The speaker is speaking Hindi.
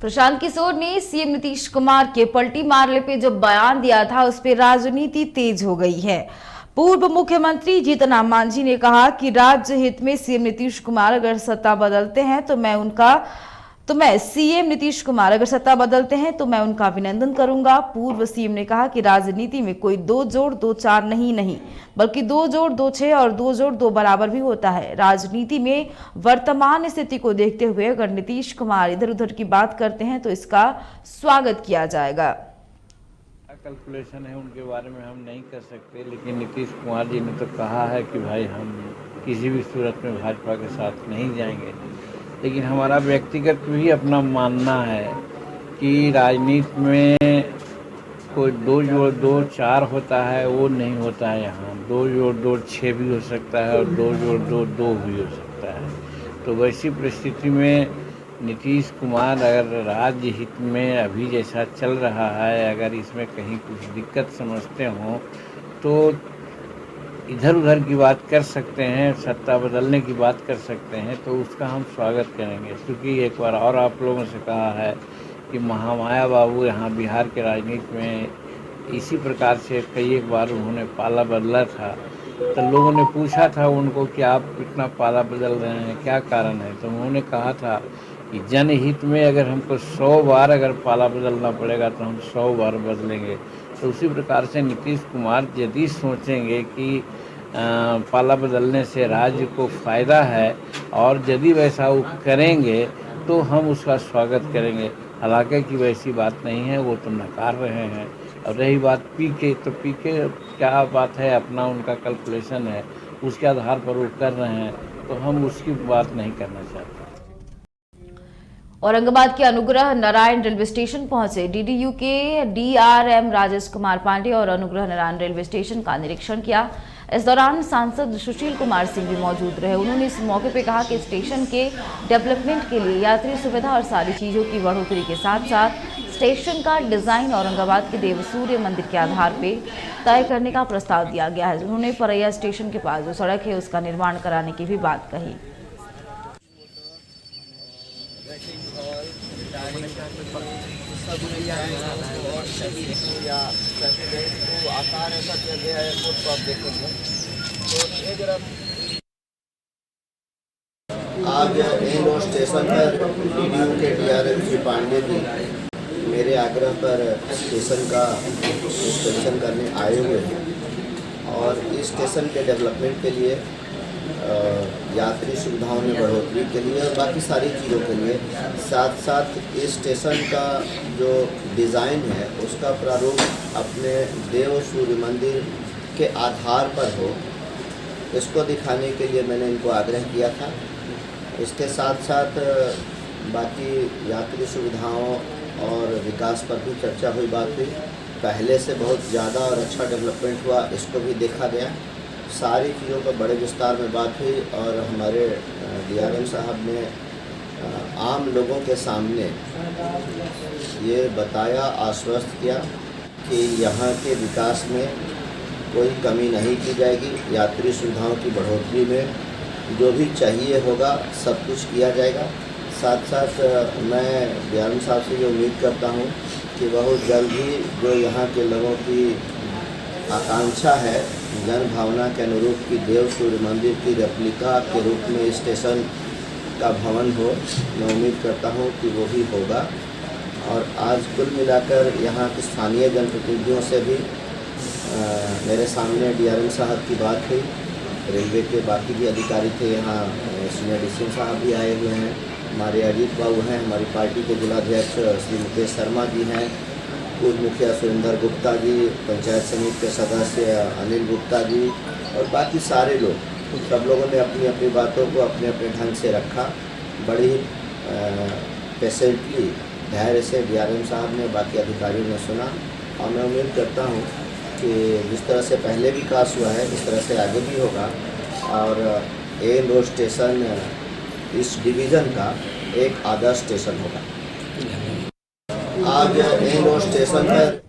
प्रशांत किशोर ने सीएम नीतीश कुमार के पलटी मारने पे जो बयान दिया था उस पे राजनीति तेज हो गई है। पूर्व मुख्यमंत्री जीतन राम मांझी ने कहा कि राज्य हित में सीएम नीतीश कुमार अगर सत्ता बदलते हैं तो मैं उनका अभिनंदन करूंगा। पूर्व सीएम ने कहा कि राजनीति में कोई 2 जोड़ 2 4 नहीं बल्कि 2 जोड़ 2 6 और 2 जोड़ 2 बराबर भी होता है। राजनीति में वर्तमान स्थिति को देखते हुए अगर नीतीश कुमार इधर उधर की बात करते हैं तो इसका स्वागत किया जाएगा। कैलकुलेशन है उनके बारे में हम नहीं कर सकते, लेकिन नीतीश कुमार जी ने तो कहा है कि भाई हम किसी भी सूरत में भाजपा के साथ नहीं जाएंगे। लेकिन हमारा व्यक्तिगत भी अपना मानना है कि राजनीति में कोई 2 जोड़ 2 4 होता है, वो नहीं होता है। यहाँ 2 जोड़ 2 6 भी हो सकता है और 2 जोड़ 2 2 भी हो सकता है। तो वैसी परिस्थिति में नीतीश कुमार अगर राज्य हित में अभी जैसा चल रहा है, अगर इसमें कहीं कुछ दिक्कत समझते हों तो इधर उधर की बात कर सकते हैं, सत्ता बदलने की बात कर सकते हैं, तो उसका हम स्वागत करेंगे। क्योंकि एक बार और आप लोगों से कहा है कि महामाया बाबू यहाँ बिहार के राजनीति में इसी प्रकार से कई एक बार उन्होंने पाला बदला था। तो लोगों ने पूछा था उनको कि आप इतना पाला बदल रहे हैं, क्या कारण है? तो उन्होंने कहा था कि जनहित में अगर हमको 100 बार अगर पाला बदलना पड़ेगा तो हम 100 बार बदलेंगे। तो उसी प्रकार से नीतीश कुमार यदि सोचेंगे कि पाला बदलने से राज्य को फ़ायदा है और यदि वैसा वो करेंगे तो हम उसका स्वागत करेंगे। हालांकि कि वैसी बात नहीं है, वो तो नकार रहे हैं। और रही बात पीके, तो पीके क्या बात है, अपना उनका कैलकुलेशन है, उसके आधार पर वो कर रहे हैं, तो हम उसकी बात नहीं करना चाहते। औरंगाबाद के अनुग्रह नारायण रेलवे स्टेशन पहुंचे डीडीयू के डीआरएम राजेश कुमार पांडे और अनुग्रह नारायण रेलवे स्टेशन का निरीक्षण किया। इस दौरान सांसद सुशील कुमार सिंह भी मौजूद रहे। उन्होंने इस मौके पर कहा कि स्टेशन के डेवलपमेंट के लिए यात्री सुविधा और सारी चीजों की बढ़ोतरी के साथ साथ स्टेशन का डिजाइन औरंगाबाद के देव सूर्य मंदिर के आधार पर तय करने का प्रस्ताव दिया गया है। उन्होंने परैया स्टेशन के पास जो सड़क है उसका निर्माण कराने की भी बात कही। आकार ऐसा किया गया है तो आप देखेंगे तो आज इंदौर स्टेशन पर डीडीयू के डीआरएम श्री पांडे जी मेरे आग्रह पर स्टेशन का इंस्पेक्शन करने आए हुए हैं और इस स्टेशन के डेवलपमेंट के लिए यात्री सुविधाओं में बढ़ोतरी के लिए और बाकी सारी चीज़ों के लिए, साथ साथ इस स्टेशन का जो डिज़ाइन है उसका प्रारूप अपने देव सूर्य मंदिर के आधार पर हो, इसको दिखाने के लिए मैंने इनको आग्रह किया था। इसके साथ साथ बाकी यात्री सुविधाओं और विकास पर भी चर्चा हुई, बात हुई। पहले से बहुत ज़्यादा और अच्छा डेवलपमेंट हुआ, इसको भी देखा गया। सारी चीज़ों पर बड़े विस्तार में बात हुई और हमारे डीआरएम साहब ने आम लोगों के सामने ये बताया, आश्वस्त किया कि यहाँ के विकास में कोई कमी नहीं की जाएगी। यात्री सुविधाओं की बढ़ोतरी में जो भी चाहिए होगा सब कुछ किया जाएगा। साथ साथ मैं डीआरएम साहब से ये उम्मीद करता हूँ कि बहुत जल्द ही जो यहाँ के लोगों की आकांक्षा है जन भावना के अनुरूप कि देव सूर्य मंदिर की रेप्लिका के रूप में स्टेशन का भवन हो, मैं उम्मीद करता हूं कि वो भी होगा। और आज कुल मिलाकर यहाँ के स्थानीय जनप्रतिनिधियों से भी मेरे सामने डीआरएम साहब की बात हुई। रेलवे के बाकी भी अधिकारी थे, यहाँ सीनियर डीसीएम साहब भी आए हुए हैं, हमारे अजीत बाबू हैं, हमारी पार्टी के जिलाध्यक्ष श्री मुकेश शर्मा जी हैं, पूर्व मुखिया सुरेंद्र गुप्ता जी, पंचायत समिति के सदस्य अनिल गुप्ता जी और बाकी सारे लोग, सब लोगों ने अपनी अपनी बातों को अपने अपने ढंग से रखा। बड़ी पेशेंटली, धैर्य से डीआरएम साहब ने, बाकी अधिकारियों ने सुना और मैं उम्मीद करता हूँ कि जिस तरह से पहले विकास हुआ है इस तरह से आगे भी होगा और इंदौर स्टेशन इस डिवीज़न का एक आदर्श स्टेशन होगा। आज इंदौर स्टेशन पर